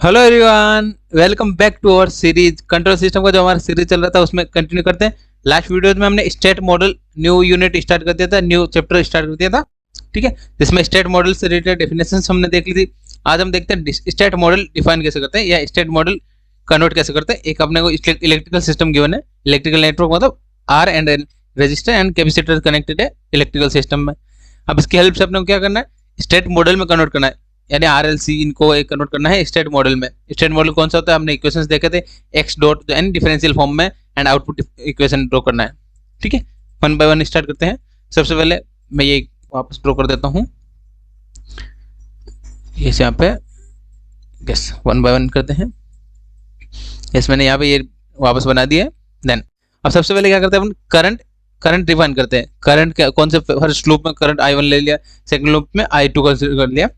Hello everyone, welcome back to our series control system का जो हमारा सीरीज चल रहा था उसमें कंटिन्यू करते हैं। लास्ट वीडियो में हमने state model new unit start कर दिया था, न्यू चैप्टर स्टार्ट कर दिया था। ठीक है, जिसमें स्टेट मॉडल से रिलेटेड डेफिनेशंस हमने देख ली थी। आज हम देखते हैं स्टेट मॉडल डिफाइन कैसे करते हैं या स्टेट मॉडल कन्वर्ट कैसे करते हैं। एक अपने को इलेक्ट्रिकल सिस्टम गिवन है, इलेक्ट्रिकल नेटवर्क मतलब R and resistor and capacitor connected है इलेक्ट्रिकल सिस्टम में। अब इसकी हेल्प से अपने को क्या करना है, स्टेट मॉडल में कन्वर्ट करना है, यानी RLC इनको एक कन्वर्ट करना है स्टेट मॉडल में। स्टेट मॉडल कौन सा होता है, हमने इक्वेशंस देखे थे, x dot in differential form में एंड आउटपुट इक्वेशन ड्रॉ करना है। ठीक है, वन बाय वन स्टार्ट करते हैं। सबसे पहले मैं ये वापस ड्रॉ कर देता हूँ, इस यहाँ पे यस वन बाय वन करते हैं। यस, मैंने यहाँ पे ये वापस बना दिया। देन अब सबसे पहले क्या करते हैं, अपन करंट डिफाइन करते हैं। करंट कौन से फर्स्ट लूप में करंट I1 ले लिया, सेकंड लूप में I2 कंसीडर कर लिया।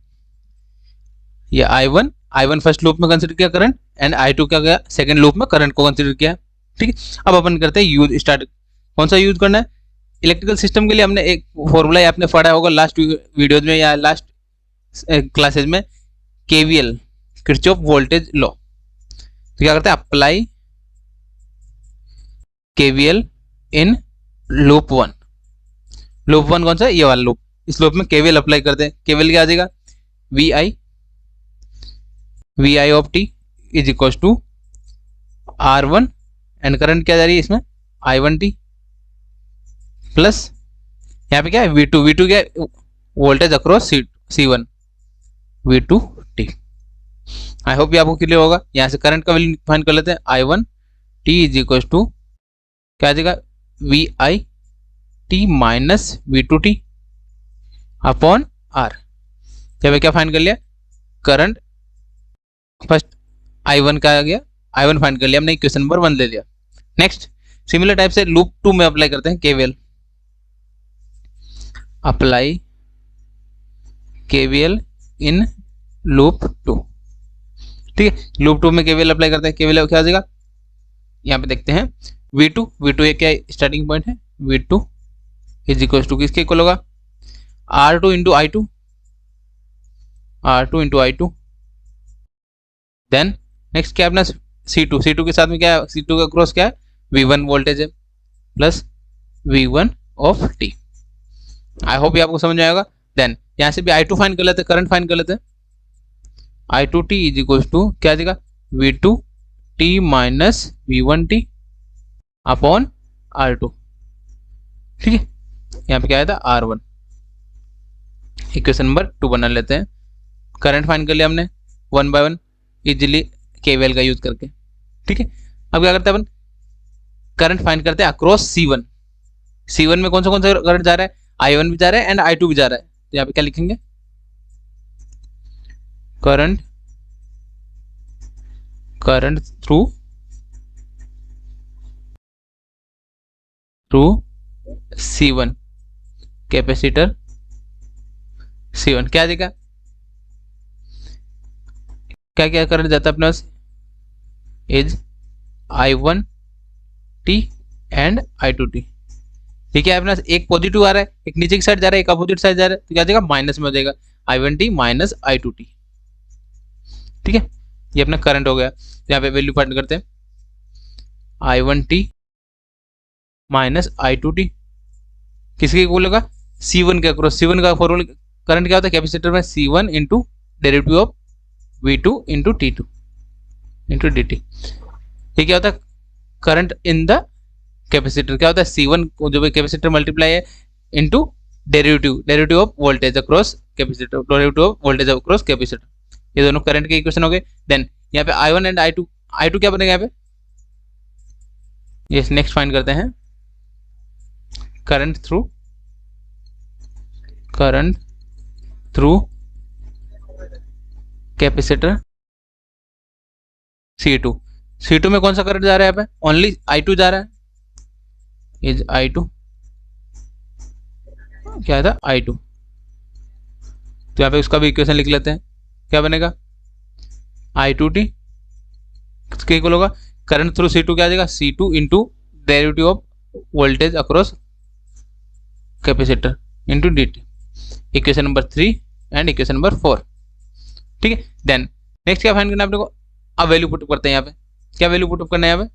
ये I1 फर्स्ट लूप में कंसीडर किया करंट, एंड I2 क्या गया, सेकंड लूप में करंट को कंसीडर किया। ठीक है, अब अपन करते हैं यूज स्टार्ट। कौन सा यूज करना है, इलेक्ट्रिकल सिस्टम के लिए हमने एक फॉर्मूला आपने पढ़ा होगा लास्ट वीडियोज में या लास्ट क्लासेज में, KVL किरचॉफ वोल्टेज लॉ। तो क्या करते हैं, apply KVL in loop one. Loop one कौन सा, ये वाला लूप, इस लूप में KVL अप्लाई करते हैं। KVL क्या आ जाएगा, VI of t is equal to R1 and current क्या जा रही है इसमें, I1t प्लस यहाँ पे क्या है V2 क्या है, वोल्टेज अक्रॉस C1 V2t। आई होप ये आपको क्लियर होगा। यहाँ से करंट का वैल्यू फाइंड कर लेते हैं, I1t इज इक्वल टू क्या आ जाएगा, VIT minus V2t upon R। जब क्या फाइंड कर लिया, करंट फर्स्ट I1 का आ गया, I1 फाइंड कर लिया हमने, इक्वेशन नंबर 1 ले लिया। नेक्स्ट सिमिलर टाइप से लूप 2 में अप्लाई करते हैं KVL। Apply KVL in loop 2। ठीक है, लूप 2 में KVL अप्लाई करते हैं। KVL क्या आ जाएगा, यहाँ पे देखते हैं V2 एक क्या स्टार्टिंग पॉइंट है, V2 इज इक्वल टू किसके इक्वल होगा, R2 into I2। Then next क्या अपना C2 के साथ में क्या है, C2 का क्रॉस क्या है, V1 वोल्टेज है plus V1 of t। I hope ये आपको समझ में आएगा। देन यहाँ से भी I2 फाइंड कर लेते हैं, करंट फाइंड कर लेते हैं। I2t इज इक्वल टू क्या आ जाएगा, V2t minus V1t upon R2। ठीक है, यहाँ पे क्या आया था, R1। इक्वेशन नंबर 2 बना लेते हैं। करंट फाइंड कर लिया हमने one by one easily KVL का यूज करके। ठीक है, अब क्या करते हैं अपन, करंट फाइंड करते हैं अक्रॉस C1 में कौन सा करंट जा रहा है, I1 भी जा रहा है एंड I2 भी जा रहा है। तो यहाँ पे क्या लिखेंगे, current through C1 capacitor C1 क्या आ जाएगा, क्या क्या करंट जाता है अपने पास, इज I1t एंड I2t। ठीक है, अपने पास एक पॉजिटिव आ रहा है, एक नीचे की साइड जा रहा है, एक अपोजिट साइड जा रहा है, तो क्या आ जाएगा, माइनस में हो जाएगा, I1t माइनस I2t। ठीक है, ये अपना करंट हो गया। यहाँ पे वैल्यू फाइंड करते हैं, I1t माइनस I2t किसके इक्वल होगा, C1 के अक्रॉस। C1 का फॉर्मूला करंट क्या होता है, कैपेसिटर में C1 into derivative of V2 into T2 into dt। ये क्या होता है, करंट इन द कैपेसिटर क्या होता है, C1 जो भी कैपेसिटर मल्टीप्लाई है into derivative of voltage across capacitor, derivative of voltage across capacitor. ये दोनों करंट के इक्वेशन हो गए। देन यहाँ पे I1 एंड I2 क्या बनेगा यहाँ पे, यस नेक्स्ट फाइंड करते हैं, करंट थ्रू कैपेसिटर C2 में कौन सा करंट जा रहा है, यहाँ पे ओनली I2 जा रहा है, इज I2 क्या था, I2। तो यहाँ पे उसका भी इक्वेशन लिख लेते हैं, क्या बनेगा, I2t किसके इक्वल होगा, करंट थ्रू C2 क्या आ जाएगा, C2 into derivative of voltage across capacitor into dt। Equation number 3 and equation number 4। ठीक है, देन नेक्स्ट क्या फाइंड करना है अपने को, अब वैल्यू पुटअप करते हैं यहाँ पे, क्या वैल्यू पुटअप करना है यहाँ पे,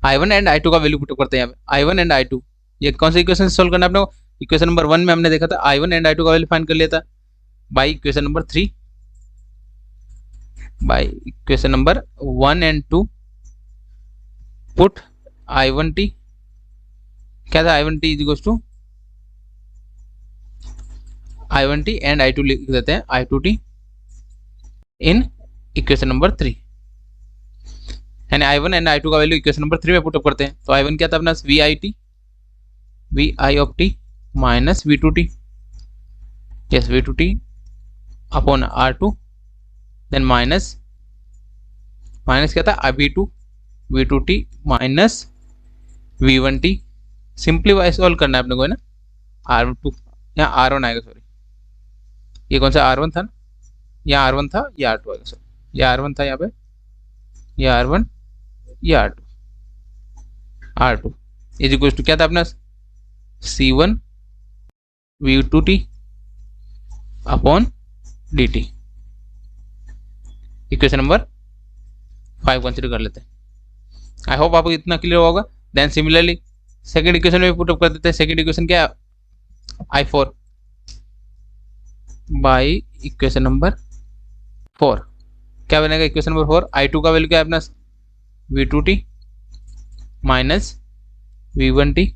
I1 एंड I2 का वैल्यू पुटअप करते हैं यहाँ पे, I1 एंड I2, ये कौन सा इक्वेशन सोल्व करना है अपने को, इक्वेशन नंबर 1 में हमने देखा था I1 एंड I2 का वैल्यू फाइंड कर लिया था, by equation number 3, by equation number 1 and 2 put I1t, क्या था I1t is equals to I1t and I2 लिख देते हैं I2t इन इक्वेशन नंबर 3, यानी I1 एंड I2 का वैल्यू इक्वेशन नंबर 3 में पुटअप करते हैं। तो I1 क्या था अपना vi of t minus v2t, yes v2t upon R2, then minus क्या था v2t minus v1t, simplify solve करना है अपने को है ना, R2 यहाँ R1 आएगा, सॉरी ये कौन सा R1 था ना, यहाँ R1 था, ये R2 आएगा, सॉरी ये R1 था यहाँ पे, ये R1 ये R2 इज इक्वल टू क्या था अपना C1 v2t upon dt, equation number 5 consider कर लेते हैं। आई होप आपको इतना क्लियर होगा। देन सिमिलरली सेकंड इक्वेशन में पुटअप कर देते हैं। सेकंड इक्वेशन क्या है, I4 बाई इक्वेशन नंबर 4, क्या बनेगा इक्वेशन नंबर 4, I2 का वैल्यू क्या है अपना v2t minus v1t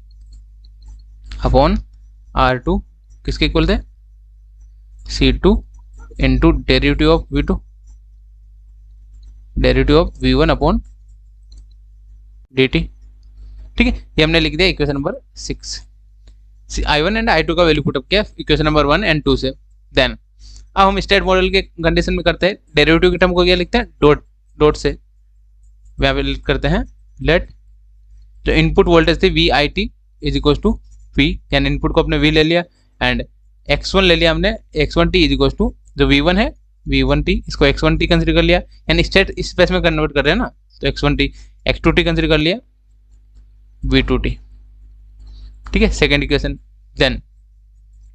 upon R2 किसके इक्वल थे, C2 into derivative of v2, derivative of v1 upon dt, ठीक है, ये हमने लिख दिया equation number 6। I1 and I2 का वैल्यू पुटअप किया इक्वेशन नंबर 1 एंड 2 से। देन अब हम स्टेट मॉडल के कंडीशन में करते हैं, डेरिवेटिव के टर्म को क्या लिखते हैं, डॉट से वहाँ पे करते हैं लेट जो इनपुट वोल्टेज थी VIT is equal to V, यानी इनपुट को अपने V ले लिया एंड x1 ले लिया हमने, x1t इज इक्वल टू जो V1 है V1t, इसको x1t कंसिडर कर लिया, यानी स्टेट स्पेस में कन्वर्ट कर रहे हैं ना, तो x1t x2t कंसिडर कर लिया V2t, ठीक है, सेकेंड इक्वेशन। देन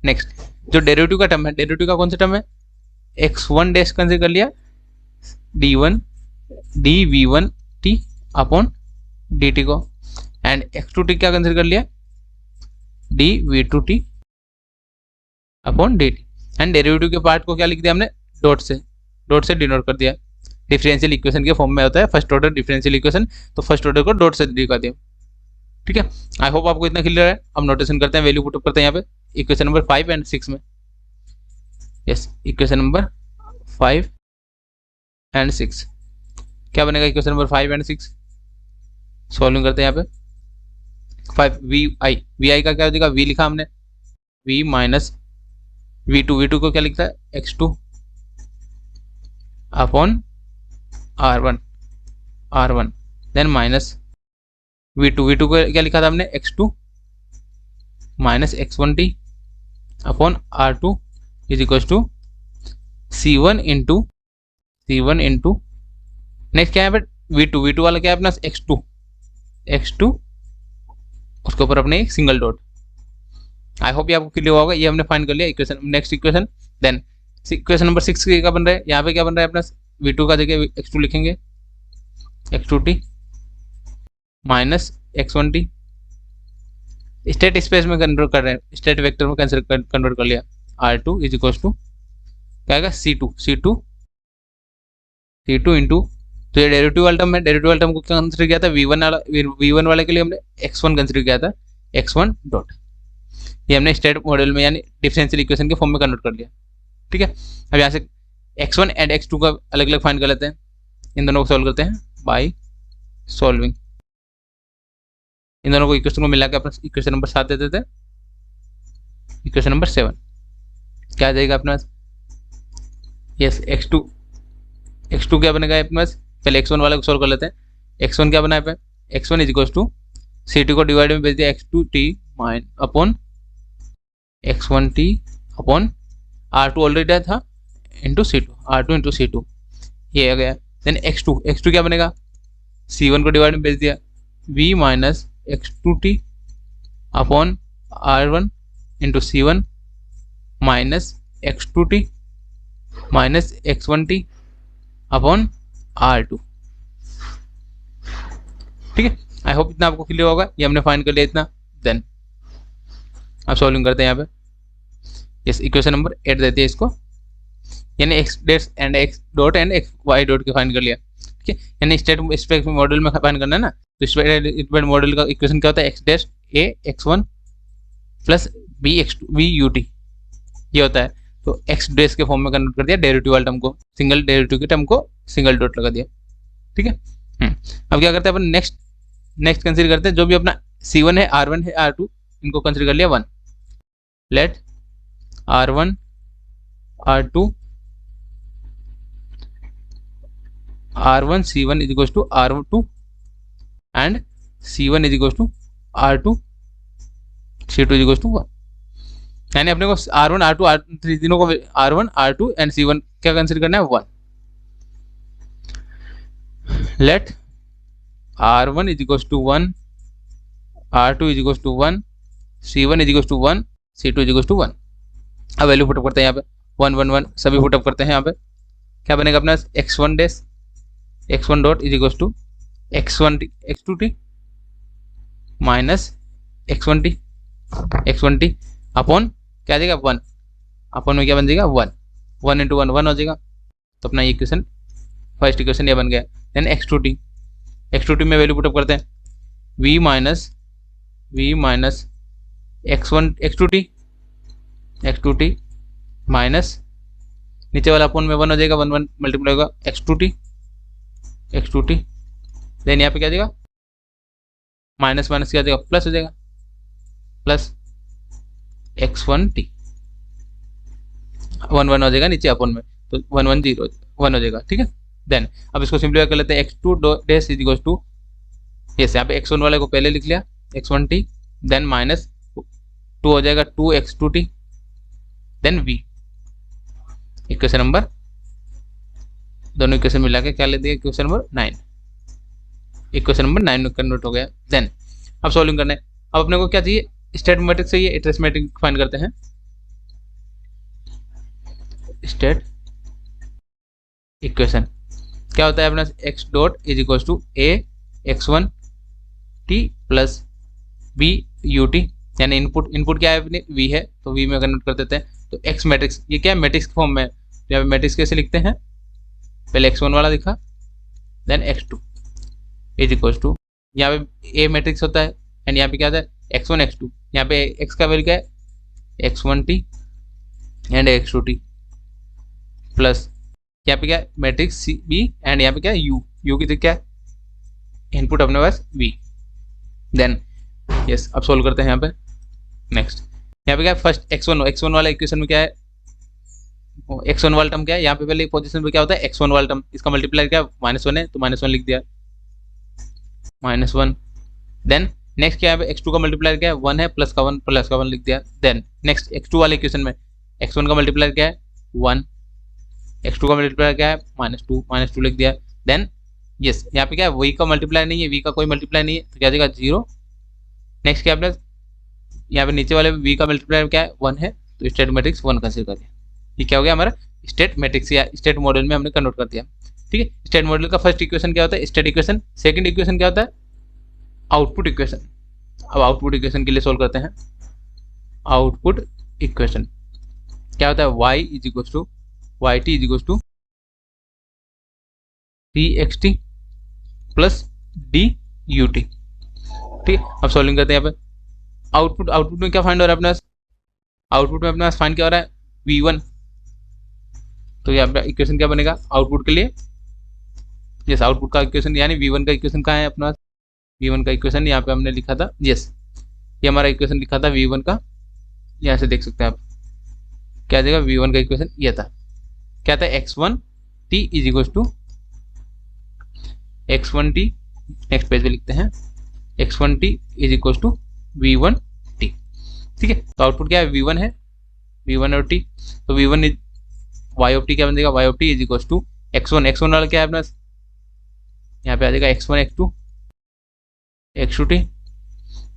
नेक्स्ट जो डेरिवेटिव का टर्म है, डेरिवेटिव का कौन सा टर्म है, x1 डैश कंसिडर कर लिया d1 dv1t अपॉन dt को, एंड x2t क्या कंसिडर कर लिया dv2t upon dt, and derivative के पार्ट को क्या लिख दिया हमने डॉट से डिनोट कर दिया। डिफरेंशियल इक्वेशन के फॉर्म में होता है फर्स्ट ऑर्डर डिफरेंशियल इक्वेशन, तो फर्स्ट ऑर्डर को डॉट से दिखा दिया, ठीक है। आई होप आपको इतना क्लियर है। अब नोटेशन करते हैं, वैल्यू पुटअप करते हैं यहाँ पे इक्वेशन नंबर 5 एंड 6 में, यस इक्वेशन नंबर 5 एंड 6 क्या बनेगा, इक्वेशन नंबर 5 एंड 6 सॉल्विंग करते हैं यहाँ पे। 5 vi का क्या हो जाएगा, v लिखा हमने v माइनस v2 को क्या लिखता है x2 upon R1 then minus v2 को क्या लिखा था हमने x2 minus x1t upon R2 is equal to C1 into next क्या है v2 वाला क्या है अपना x2 उसके ऊपर अपने एक सिंगल डॉट। आई होप ये आपको क्लियर होगा। ये हमने फाइंड कर लिया equation, next equation. Then equation number 6 क्या बन रहा है, यहाँ पे क्या बन रहा है अपना v2 का जगह x2 लिखेंगे, x2t minus x1t, state space में कन्वर्ट कर रहे हैं, स्टेट वेक्टर में कन्वर्ट कर लिया, R2 इज इक्वल टू क्या आएगा C2 इंटू, तो ये डेरिवेटिव वाला टर्म है, डेरिवेटिव वाला टर्म को क्या कंसिडर किया था, v1 वाले के लिए हमने x1 कंसिडर किया था, x1 डॉट, ये हमने स्टेट मॉडल में यानी डिफरेंशियल इक्वेशन के फॉर्म में कन्वर्ट कर लिया, ठीक है। अब यहाँ से x1 एंड x2 का अलग अलग फाइंड कर लेते हैं, इन दोनों को सॉल्व करते हैं बाय सॉल्विंग, इन दोनों को इक्वेशन को मिला के अपना इक्वेशन नंबर 7 दे देते हैं। इक्वेशन नंबर 7 क्या आ जाएगा अपना, यस x2 क्या बनेगा अपने पास, पहले x1 वाले को सॉल्व कर लेते हैं। x1 क्या बना है, x1 is equal to C2 को डिवाइड में भेज दिया x2t mine upon x1t upon R2 already था इंटू C2 ये आ गया। देन x2 क्या बनेगा, C1 को डिवाइड में भेज दिया v minus x2t upon R1 into C1 minus x2t minus x1t upon R2। ठीक है, आई होप इतना आपको क्लियर होगा। ये हमने फाइंड कर लिया इतना। देन अब सॉल्विंग करते हैं यहाँ पे। यस, इक्वेशन नंबर 8 देती है इसको, यानी x dash and x dot and x y dot के फाइंड कर लिया। ठीक है, यानी स्टेट मॉडल में फाइंड करना है ना, तो स्टेट मॉडल का इक्वेशन क्या होता है, x dash a x one plus b x two b u t, ये होता है। तो एक्स डैश के फॉर्म में कन्वर्ट कर दिया डेरिवेटिव वाले टर्म को, सिंगल डेरिवेटिव के टर्म को सिंगल डॉट लगा दिया। ठीक है, अब क्या करते हैं अपन, नेक्स्ट कंसीडर करते हैं जो भी अपना C1 है, R1 है, R2, इनको कंसीडर कर लिया 1। Let R1 R2 R1 C1 is equals to R2 and C1 is equals to R2 C2 is equals to 1। यानी अपने को R1 R2 R3 तीनों को R1 R2 एंड C1 क्या कंसीडर करना है, 1। Let R1 is equals to 1, R2 is equals to 1, C1 is equals to 1, C2 is equals to 1। अब value put up करते हैं यहाँ पे, 1 1 1 सभी पुटअप करते हैं यहाँ पे। क्या बनेगा अपना, x1 dash x1 dot is equals to x2t minus x1t upon क्या आ जाएगा 1, अपॉन में क्या बन जाएगा 1, 1 इंटू 1 1 हो जाएगा। तो अपना ये इक्वेशन, फर्स्ट इक्वेशन ये बन गया। देन x2t में वैल्यू पुटअप करते हैं, v माइनस x2t माइनस नीचे वाला अपॉन में 1 हो जाएगा, 1 1 मल्टीप्लाई होगा x2t। देन यहाँ पे क्या आ जाएगा, माइनस माइनस क्या आ जाएगा, प्लस हो जाएगा, प्लस x1t 1 1 हो जाएगा नीचे अपॉन में, तो 1 1 0 1 हो जाएगा। ठीक है, देन अब इसको सिंप्लीफाई कर लेते हैं, x2 dash is equals to, yes यहाँ पे x1 वाले को पहले लिख लिया x1t, देन माइनस 2 हो जाएगा 2x2t, then v। Equation number, दोनों इक्वेशन मिला के क्या ले दिया, इक्वेशन नंबर 9, इक्वेशन नंबर 9 में कन्वर्ट हो गया। देन अब सॉल्विंग करना है। अब अपने को क्या चाहिए, स्टेट मैट्रिक्स चाहिए, इटरेटिव मैट्रिक्स फाइंड करते हैं। स्टेट इक्वेशन क्या होता है अपना, x dot is equals to a x1 t plus b ut, यानी इनपुट क्या है अपने v है, तो v में कन्वर्ट कर देते हैं। तो x मैट्रिक्स, ये क्या है मैट्रिक्स फॉर्म में, तो यहाँ पे मैट्रिक्स कैसे लिखते हैं, पहले x1 वाला लिखा, then x2 is equals to, यहाँ पे a मैट्रिक्स होता है एंड यहाँ पे क्या आता है x1 x2, यहाँ पे x का वैल्यू क्या है x1t एंड x2t प्लस यहाँ पे क्या है मैट्रिक्स b एंड यहाँ पे क्या है u की क्या है इनपुट अपने पास v। देन यस, अब सोल्व करते हैं यहाँ पे। नेक्स्ट यहाँ पे क्या है, फर्स्ट x1 वाला इक्वेशन में क्या है, x1 वाला टर्म क्या है, यहाँ पे पहले पोजीशन पे क्या होता है x1 वाला टर्म, इसका मल्टीप्लाई क्या -1 है, तो -1 लिख दिया, -1। देन नेक्स्ट क्या है, x2 का मल्टीप्लाई क्या है 1 है, प्लस का 1 लिख दिया। देन नेक्स्ट x2 वाले इक्वेशन में x1 का मल्टीप्लाई क्या है 1, x2 का मल्टीप्लाई क्या है -2 लिख दिया। देन यस, यहाँ पे क्या है y का मल्टीप्लाई नहीं है, v का कोई मल्टीप्लाई नहीं है, तो क्या आ जाएगा 0। नेक्स्ट क्या है, यहाँ पे नीचे वाले v का मल्टीप्लाई क्या है 1 है, तो स्टेट मैट्रिक्स 1 कंसीडर कर दिया। ये क्या हो गया हमारा स्टेट मैट्रिक्स या स्टेट मॉडल में हमने कन्वर्ट कर दिया। ठीक है, स्टेट मॉडल का फर्स्ट इक्वेशन क्या होता है, स्टेट इक्वेशन। सेकंड इक्वेशन क्या होता है, आउटपुट इक्वेशन। अब आउटपुट इक्वेशन के लिए सोल्व करते हैं। आउटपुट इक्वेशन क्या होता है, y is equals to yt is equals to dxt plus dut। ठीक है, अब सॉल्विंग करते हैं यहाँ पे। आउटपुट में क्या फाइंड हो रहा है अपने पास, आउटपुट में अपने पास फाइंड क्या हो रहा है v1, तो यहाँ पे इक्वेशन क्या बनेगा आउटपुट के लिए, यस आउटपुट का इक्वेशन यानी v1 का इक्वेशन कहाँ है अपने पास, v1 का इक्वेशन यहाँ पे हमने लिखा था, यस ये हमारा इक्वेशन लिखा था v1 का, यहाँ से देख सकते हैं आप क्या देगा, v1 का इक्वेशन ये था, क्या था x1t is equals to x1t, next page पे लिखते हैं x1t is equals to v1t। ठीक है, तो आउटपुट क्या है v1 है, v1 और t, तो v1 is y of t क्या बन जाएगा, y of t is equals to x1 वाला क्या है अपना, यहाँ पे आ जाएगा x1 x2 x2t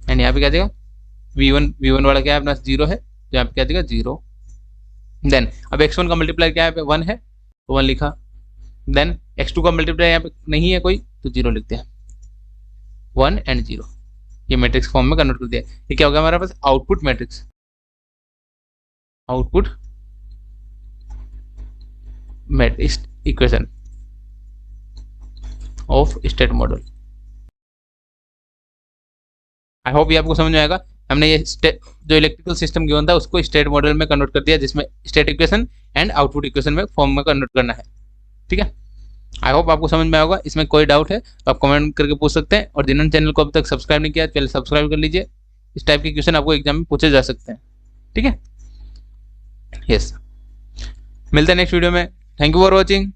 एंड यहाँ पे क्या आ जाएगा v1 वाला क्या है अपना 0 है, तो यहाँ पे क्या आ जाएगा 0। देन अब x1 का मल्टीप्लाई क्या है 1 है, तो 1 लिखा। देन x2 का मल्टीप्लाई यहाँ पे नहीं है कोई, तो 0 लिखते हैं, 1 एंड 0। ये मैट्रिक्स फॉर्म में कन्वर्ट कर दिया। ये क्या हो गया हमारे पास, output matrix, output matrix equation of state model. I hope ये आपको समझ में आएगा। हमने ये जो इलेक्ट्रिकल सिस्टम गिवन था उसको स्टेट मॉडल में कन्वर्ट कर दिया, जिसमें state equation and output equation में फॉर्म में कन्वर्ट करना है। ठीक है, आई होप आपको समझ में आएगा। इसमें कोई डाउट है तो आप कमेंट करके पूछ सकते हैं, और जिन्होंने चैनल को अभी तक सब्सक्राइब नहीं किया पहले सब्सक्राइब कर लीजिए। इस टाइप के क्वेश्चन आपको एग्जाम में पूछे जा सकते हैं। ठीक है, यस, मिलते हैं नेक्स्ट वीडियो में। Thank you for watching.